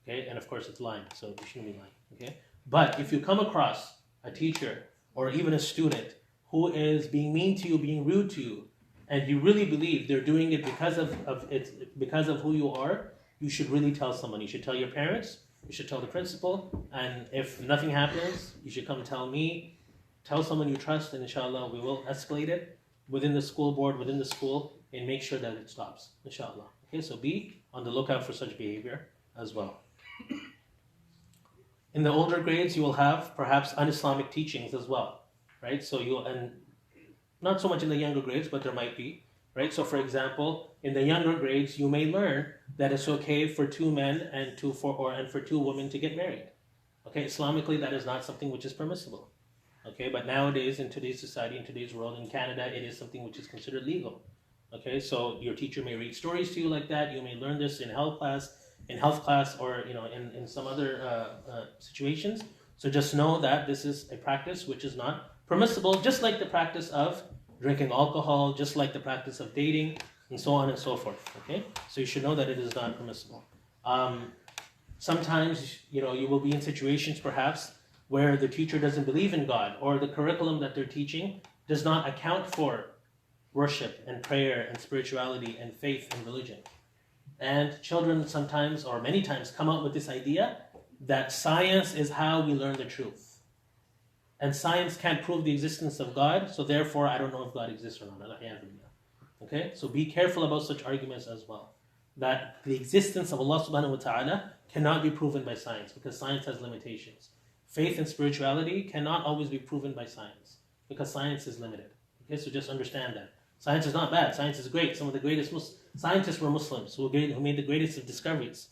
Okay? And of course it's lying, so you shouldn't be lying. Okay? But if you come across a teacher or even a student who is being mean to you, being rude to you, and you really believe they're doing it because of who you are, you should really tell someone. You should tell your parents, you should tell the principal, and if nothing happens, you should come tell me, tell someone you trust, and inshallah we will escalate it within the school board, within the school, and make sure that it stops, inshallah. Okay, so be on the lookout for such behavior as well. In the older grades, you will have perhaps un-Islamic teachings as well, right? So and not so much in the younger grades, but there might be, right? So for example, in the younger grades, you may learn that it's okay for two men and for two women to get married. Okay, Islamically, that is not something which is permissible. Okay, but nowadays, in today's society, in today's world, in Canada, it is something which is considered legal. Okay, so your teacher may read stories to you like that. You may learn this in health class, or in some other situations. So just know that this is a practice which is not permissible, just like the practice of drinking alcohol, just like the practice of dating, and so on and so forth. Okay, so you should know that it is not permissible. Sometimes you will be in situations perhaps where the teacher doesn't believe in God, or the curriculum that they're teaching does not account for worship and prayer and spirituality and faith and religion. And children sometimes, or many times, come up with this idea that science is how we learn the truth. And science can't prove the existence of God, so therefore I don't know if God exists or not. Okay? So be careful about such arguments as well. That the existence of Allah subhanahu wa ta'ala cannot be proven by science, because science has limitations. Faith and spirituality cannot always be proven by science, because science is limited. Okay, so just understand that. Science is not bad. Science is great. Some of the greatest scientists were Muslims who made the greatest of discoveries.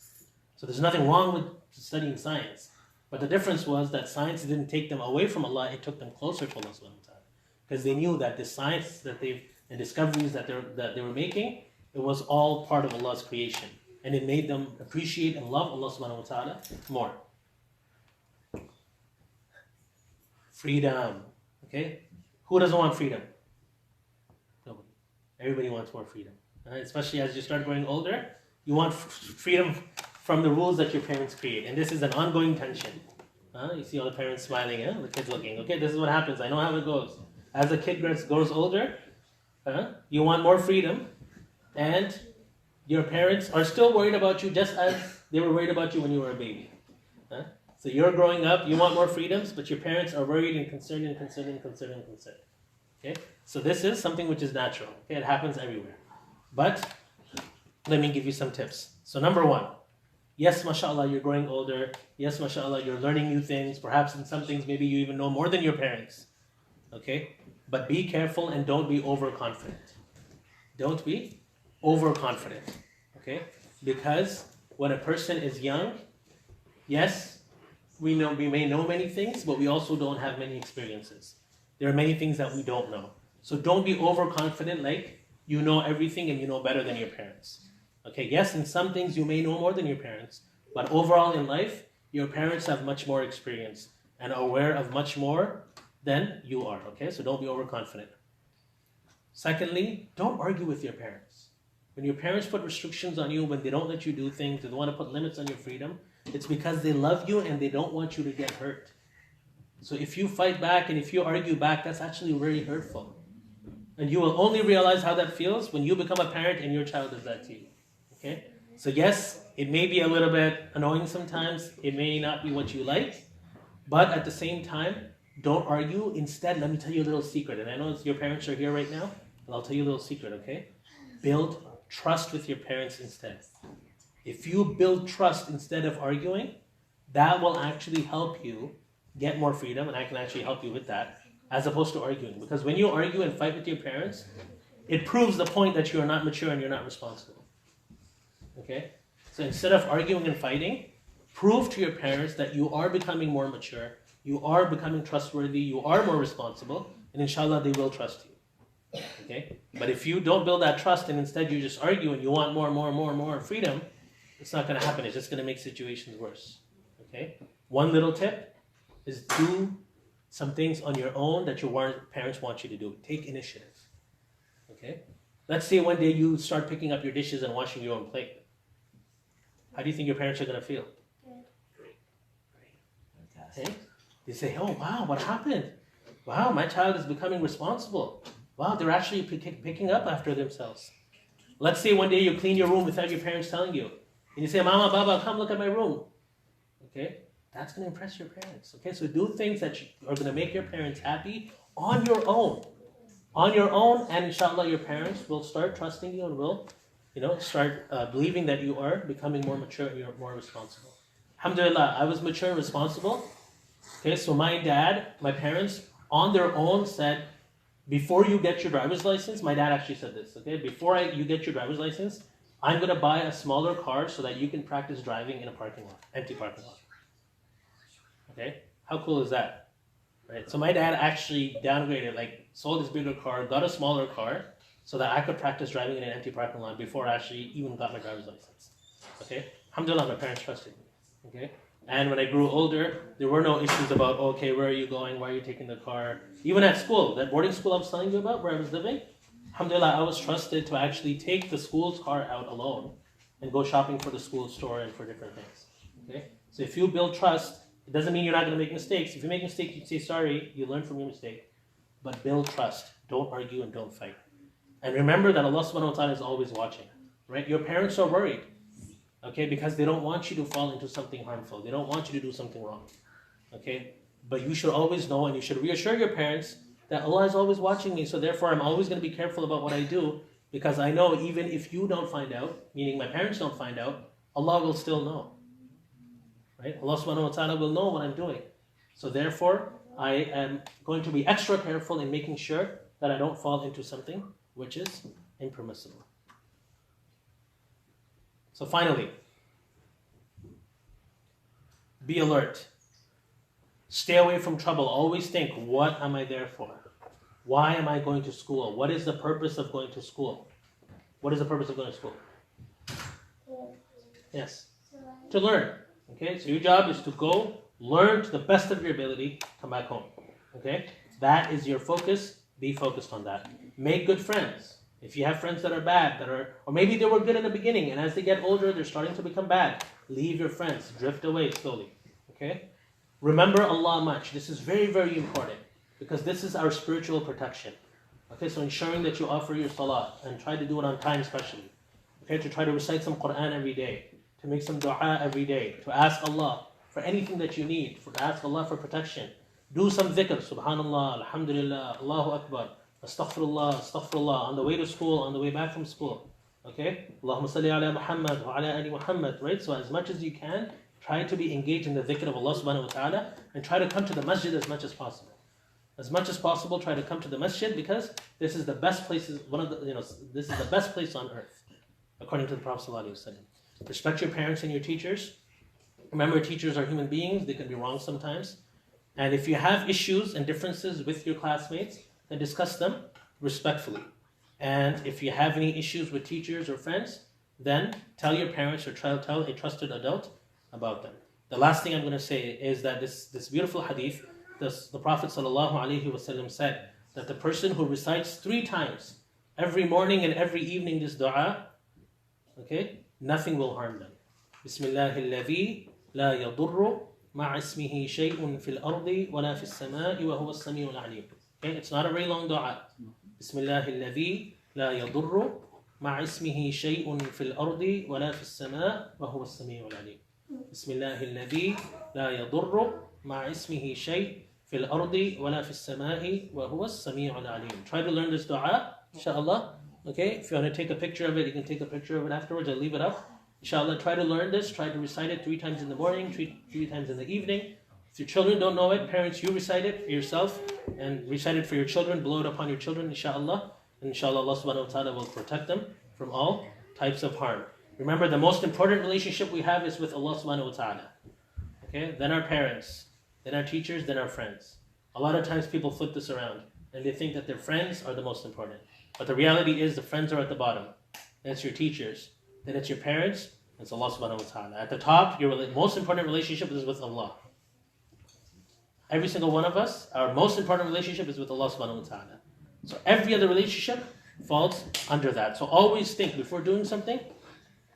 So there's nothing wrong with studying science. But the difference was that science didn't take them away from Allah, it took them closer to Allah subhanahu wa ta'ala. Because they knew that the science and discoveries that they were making, it was all part of Allah's creation. And it made them appreciate and love Allah subhanahu wa ta'ala more. Freedom. Okay? Who doesn't want freedom? Nobody. Everybody wants more freedom. Especially as you start growing older, you want freedom from the rules that your parents create. And this is an ongoing tension. You see all the parents smiling, the kids looking. Okay, this is what happens. I know how it goes. As the kid grows older, you want more freedom, and your parents are still worried about you just as they were worried about you when you were a baby. So you're growing up, you want more freedoms, but your parents are worried and concerned. Okay? So this is something which is natural. Okay? It happens everywhere. But let me give you some tips. So number one, Yes, mashallah, you're growing older. Yes, mashallah, you're learning new things. Perhaps in some things, maybe you even know more than your parents. Okay? But be careful and don't be overconfident. Don't be overconfident. Okay? Because when a person is young, yes, we may know many things, but we also don't have many experiences. There are many things that we don't know. So don't be overconfident like you know everything and you know better than your parents. Okay, yes, in some things you may know more than your parents, but overall in life, your parents have much more experience and are aware of much more than you are. Okay, so don't be overconfident. Secondly, don't argue with your parents. When your parents put restrictions on you, when they don't let you do things, they want to put limits on your freedom, it's because they love you and they don't want you to get hurt. So if you fight back and if you argue back, that's actually very hurtful. And you will only realize how that feels when you become a parent and your child does that to you. Okay? So yes, it may be a little bit annoying sometimes. It may not be what you like. But at the same time, don't argue. Instead, let me tell you a little secret. And I know your parents are here right now, but I'll tell you a little secret, okay? Build trust with your parents instead. If you build trust instead of arguing, that will actually help you get more freedom, and I can actually help you with that, as opposed to arguing. Because when you argue and fight with your parents, it proves the point that you're not mature and you're not responsible. Okay? So instead of arguing and fighting, prove to your parents that you are becoming more mature, you are becoming trustworthy, you are more responsible, and inshallah they will trust you. Okay? But if you don't build that trust and instead you just argue and you want more freedom, it's not going to happen. It's just going to make situations worse. Okay? One little tip is do some things on your own that your parents want you to do. Take initiative. Okay? Let's say one day you start picking up your dishes and washing your own plate. How do you think your parents are going to feel? Okay? They say, oh wow, what happened? Wow, my child is becoming responsible. Wow, they're actually picking up after themselves. Let's say one day you clean your room without your parents telling you. And you say, Mama, Baba, come look at my room. Okay? That's going to impress your parents. Okay? So do things that are going to make your parents happy on your own. On your own, and inshallah your parents will start trusting you and will, start believing that you are becoming more mature and you're more responsible. Alhamdulillah, I was mature and responsible. Okay, so my parents, on their own said, before you get your driver's license, my dad actually said this, okay? Before you get your driver's license, I'm going to buy a smaller car so that you can practice driving in a parking lot, empty parking lot. Okay? How cool is that? Right? So my dad actually downgraded, sold his bigger car, got a smaller car, so that I could practice driving in an empty parking lot before I actually even got my driver's license. Okay? Alhamdulillah, my parents trusted me. Okay? And when I grew older, there were no issues about, okay, where are you going? Why are you taking the car? Even at school, that boarding school I was telling you about, where I was living, alhamdulillah, I was trusted to actually take the school's car out alone and go shopping for the school store and for different things. Okay? So if you build trust, it doesn't mean you're not going to make mistakes. If you make mistakes, you say sorry, you learn from your mistake. But build trust. Don't argue and don't fight. And remember that Allah subhanahu wa ta'ala is always watching. Right? Your parents are worried. Okay, because they don't want you to fall into something harmful. They don't want you to do something wrong. Okay? But you should always know and you should reassure your parents that Allah is always watching me, so therefore I'm always going to be careful about what I do, because I know even if you don't find out, meaning my parents don't find out, Allah will still know. Right? Allah subhanahu wa ta'ala will know what I'm doing. So therefore, I am going to be extra careful in making sure that I don't fall into something which is impermissible. So finally, be alert. Stay away from trouble. Always think, what am I there for? Why am I going to school? What is the purpose of going to school? What is the purpose of going to school? Yes. To learn. Okay, so your job is to go, learn to the best of your ability, come back home. Okay? That is your focus. Be focused on that. Make good friends. If you have friends that are bad, or maybe they were good in the beginning, and as they get older, they're starting to become bad, leave your friends. Drift away slowly. Okay? Remember Allah much. This is very, very important, because this is our spiritual protection. Okay, so ensuring that you offer your salah, and try to do it on time especially. Okay, to try to recite some Quran every day, to make some dua every day, to ask Allah for anything that you need, to ask Allah for protection. Do some dhikr, subhanallah, alhamdulillah, Allahu Akbar, astaghfirullah, astaghfirullah, on the way to school, on the way back from school. Okay? Allahumma salli ala Muhammad wa ala ali Muhammad, right? So as much as you can, try to be engaged in the dhikr of Allah subhanahu wa ta'ala and try to come to the masjid as much as possible. As much as possible, try to come to the masjid because this is the best place, this is the best place on earth, according to the Prophet sallallahu alaihi wasallam. Respect your parents and your teachers. Remember, teachers are human beings, they can be wrong sometimes. And if you have issues and differences with your classmates, then discuss them respectfully. And if you have any issues with teachers or friends, then tell your parents or tell a trusted adult about them. The last thing I'm going to say is that this beautiful hadith, the Prophet ﷺ said that the person who recites 3 times every morning and every evening this dua, okay, nothing will harm them. Bismillahilladhi la yadurru ma'a ismihi shay'un fil ardi wa la fis sama'i wa huwa as-sami'ul 'alim. Okay, it's not a very long dua. Bismillahilladhi la yadurru ma'a ismihi shay'un fil ardi wa la fis sama'i wa huwa as-sami'ul 'alim. Bismillahilladhi la yadurru ma'a ismihi shay' fil ardi wa la fis sama'i wa huwa as-sami'ul 'alim. Try to learn this dua, inshallah. Okay, if you want to take a picture of it, you can take a picture of it afterwards. I'll leave it up. Inshallah, try to learn this. Try to recite it 3 times in the morning, three times in the evening. If your children don't know it, parents, you recite it for yourself and recite it for your children. Blow it upon your children, inshallah. And inshallah, Allah subhanahu wa ta'ala will protect them from all types of harm. Remember, the most important relationship we have is with Allah subhanahu wa ta'ala. Okay? Then our parents, then our teachers, then our friends. A lot of times people flip this around and they think that their friends are the most important. But the reality is the friends are at the bottom. Then it's your teachers. Then it's your parents. It's Allah subhanahu wa ta'ala. At the top, your most important relationship is with Allah. Every single one of us, our most important relationship is with Allah subhanahu wa ta'ala. So every other relationship falls under that. So always think before doing something,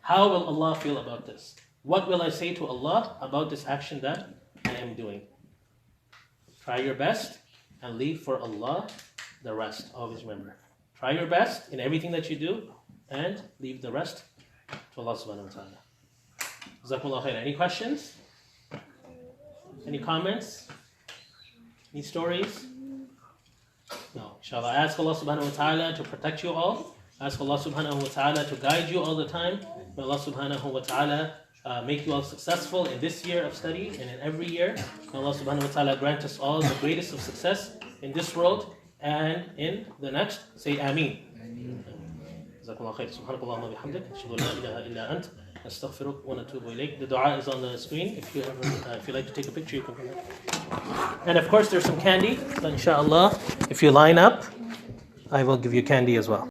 how will Allah feel about this? What will I say to Allah about this action that I am doing? Try your best and leave for Allah the rest. Always remember. Try your best in everything that you do and leave the rest to Allah subhanahu wa ta'ala. Jazakumullah khair. Any questions? Any comments? Any stories? No. Inshallah. I ask Allah subhanahu wa ta'ala to protect you all. I ask Allah subhanahu wa ta'ala to guide you all the time. May Allah subhanahu wa ta'ala make you all successful in this year of study and in every year. May Allah subhanahu wa ta'ala grant us all the greatest of success in this world and in the next. Say Ameen. جزاكم الله خير سبحانك اللهم وبحمدك أشهد أن لا إله إلا أنت نستغفرك ونتوب إليك. The dua is on the screen. If you like to take a picture, you can come in. And of course, there's some candy. So inshallah, if you line up, I will give you candy as well.